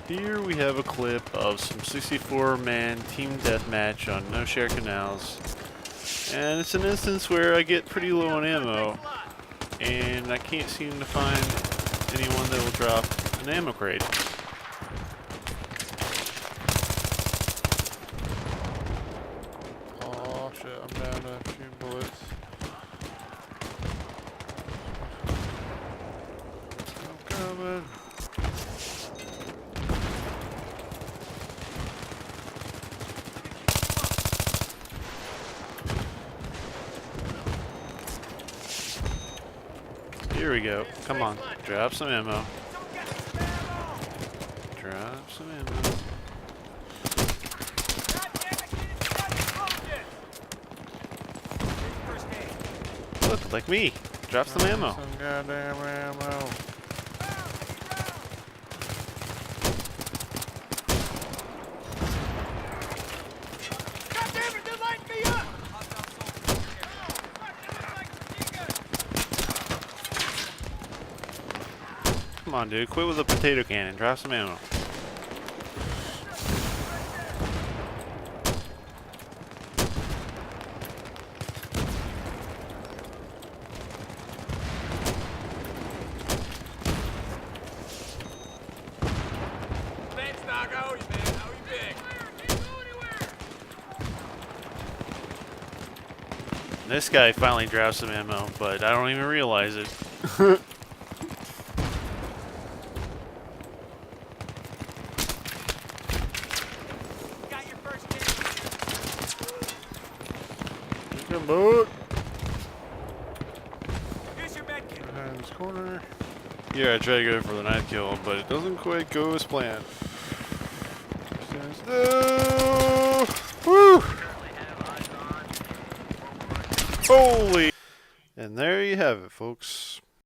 Here we have a clip of some 64-man team deathmatch on No Share Canals. And it's an instance where I get pretty low on ammo, and I can't seem to find anyone that will drop an ammo crate. Oh shit, I'm down to a few bullets. I'm coming. Here we go. Come on, drop some ammo. Drop some ammo. Look, like me. Drop some ammo. Some goddamn ammo. Come on, dude. Quit with the potato cannon. Drop some ammo. This guy finally dropped some ammo, but I don't even realize it. Come on. Behind this corner. Yeah, I try to go for the knife kill, but it doesn't quite go as planned. No! Woo! Holy! And there you have it, folks.